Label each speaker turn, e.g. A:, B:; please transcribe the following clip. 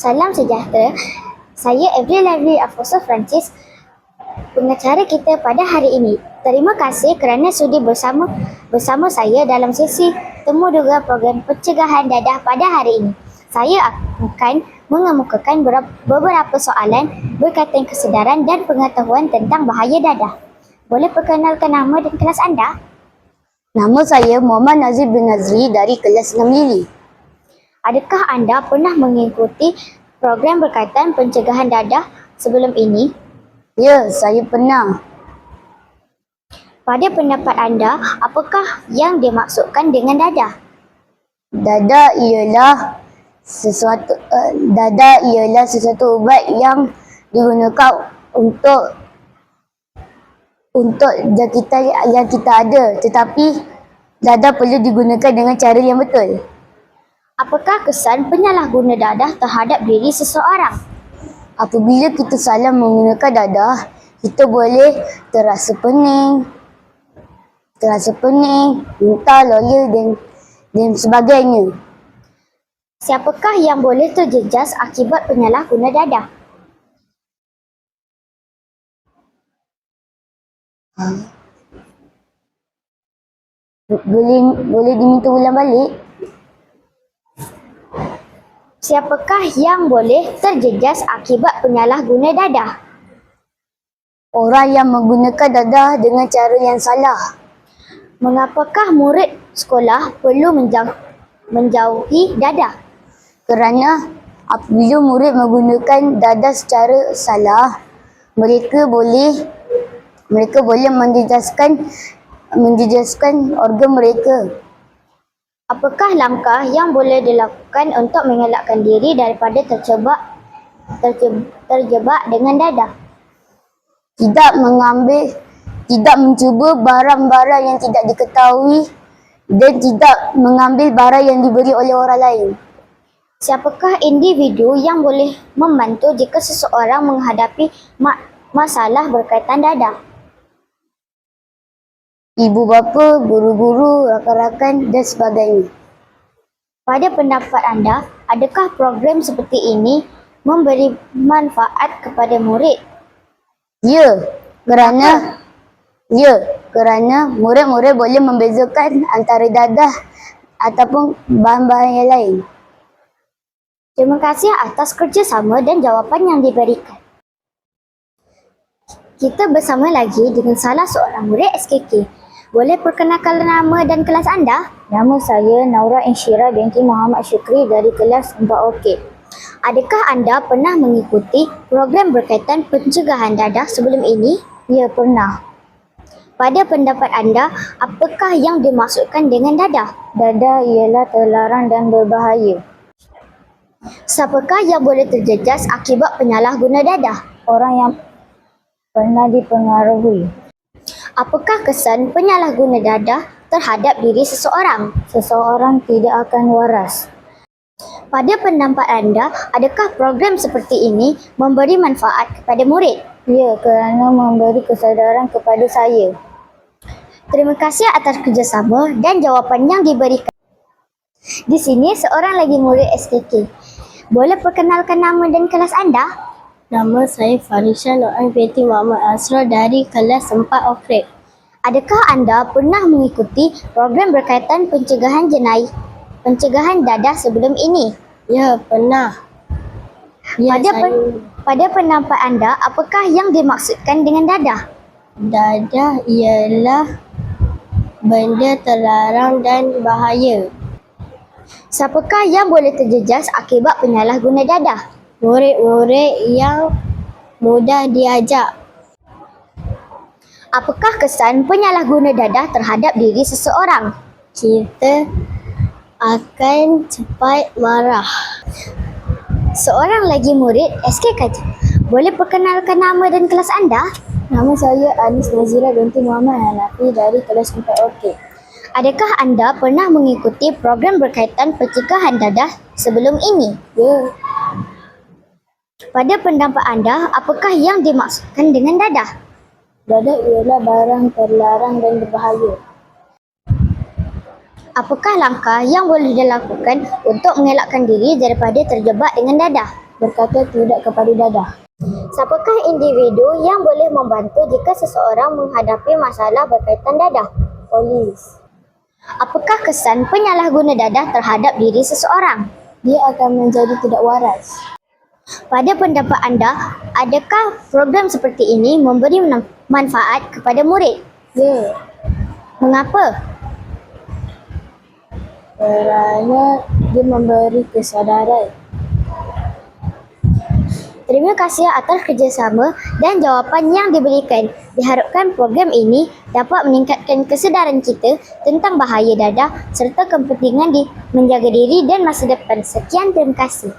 A: Salam sejahtera. Saya Avril Lively Afoso Francis, pengacara kita pada hari ini. Terima kasih kerana sudi bersama saya dalam sesi temu duga program pencegahan dadah pada hari ini. Saya akan mengemukakan beberapa soalan berkaitan kesedaran dan pengetahuan tentang bahaya dadah. Boleh perkenalkan nama dan kelas anda?
B: Nama saya Muhammad Nazir bin Nazri dari kelas 6 Lili.
A: Adakah anda pernah mengikuti program berkaitan pencegahan dadah sebelum ini?
B: Ya, saya pernah.
A: Pada pendapat anda, apakah yang dimaksudkan dengan dadah?
B: Dadah ialah sesuatu ubat yang digunakan untuk jangkitan yang kita ada, tetapi dadah perlu digunakan dengan cara yang betul.
A: Apakah kesan penyalahguna dadah terhadap diri seseorang?
B: Apabila kita salah menggunakan dadah, kita boleh terasa pening, muntah, loyo dan sebagainya.
A: Siapakah yang boleh terjejas akibat penyalahguna dadah?
B: Boleh diminta ulang balik?
A: Siapakah yang boleh terjejas akibat penyalahguna dadah?
B: Orang yang menggunakan dadah dengan cara yang salah.
A: Mengapakah murid sekolah perlu menjauhi dadah?
B: Kerana apabila murid menggunakan dadah secara salah, mereka boleh menjejaskan organ mereka.
A: Apakah langkah yang boleh dilakukan untuk mengelakkan diri daripada terjebak dengan dadah?
B: Tidak mencuba barang-barang yang tidak diketahui dan tidak mengambil barang yang diberi oleh orang lain.
A: Siapakah individu yang boleh membantu jika seseorang menghadapi masalah berkaitan dadah?
B: Ibu bapa, guru-guru, rakan-rakan dan sebagainya.
A: Pada pendapat anda, adakah program seperti ini memberi manfaat kepada murid?
B: Ya, kerana murid-murid boleh membezakan antara dadah ataupun bahan-bahan yang lain.
A: Terima kasih atas kerjasama dan jawapan yang diberikan. Kita bersama lagi dengan salah seorang murid SKK. Boleh perkenalkan nama dan kelas anda?
C: Nama saya Naura Insyira binti Muhammad Syukri dari kelas 4OK.
A: Adakah anda pernah mengikuti program berkaitan pencegahan dadah sebelum ini?
C: Ya, pernah.
A: Pada pendapat anda, apakah yang dimaksudkan dengan dadah?
C: Dadah ialah terlarang dan berbahaya.
A: Siapakah yang boleh terjejas akibat penyalahguna dadah?
C: Orang yang pernah dipengaruhi.
A: Apakah kesan penyalahguna dadah terhadap diri seseorang?
C: Seseorang tidak akan waras.
A: Pada pendapat anda, adakah program seperti ini memberi manfaat kepada murid?
C: Ya, kerana memberi kesedaran kepada saya.
A: Terima kasih atas kerjasama dan jawapan yang diberikan. Di sini seorang lagi murid SKK. Boleh perkenalkan nama dan kelas anda?
D: Nama saya Farisha Noran binti Muhammad Asra dari kelas 4OK.
A: Adakah anda pernah mengikuti program berkaitan pencegahan dadah sebelum ini?
D: Ya, pernah.
A: Pada pendapat anda, apakah yang dimaksudkan dengan dadah?
D: Dadah ialah benda terlarang dan bahaya.
A: Siapakah yang boleh terjejas akibat penyalahguna dadah?
D: Murid-murid yang mudah diajak.
A: Apakah kesan penyalahguna dadah terhadap diri seseorang?
D: Kita akan cepat marah.
A: Seorang lagi murid SKK. Boleh perkenalkan nama dan kelas anda?
C: Nama saya Anis Nazira binti Muhammad Hanafi dari kelas 4OK.
A: Adakah anda pernah mengikuti program berkaitan pencegahan dadah sebelum ini?
C: Ya.
A: Pada pendapat anda, apakah yang dimaksudkan dengan dadah?
C: Dadah ialah barang terlarang dan berbahaya.
A: Apakah langkah yang boleh dilakukan untuk mengelakkan diri daripada terjebak dengan dadah?
C: berkata tidak kepada dadah?
A: Siapakah individu yang boleh membantu jika seseorang menghadapi masalah berkaitan dadah?
C: Polis.
A: Apakah kesan penyalahguna dadah terhadap diri seseorang?
C: Dia akan menjadi tidak waras.
A: Pada pendapat anda, adakah program seperti ini memberi manfaat kepada murid?
C: Ya,
A: Mengapa?
C: kerana dia memberi kesedaran.
A: Terima kasih atas kerjasama dan jawapan yang diberikan. Diharapkan program ini dapat meningkatkan kesedaran kita tentang bahaya dadah serta kepentingan menjaga diri dan masa depan. Sekian, terima kasih.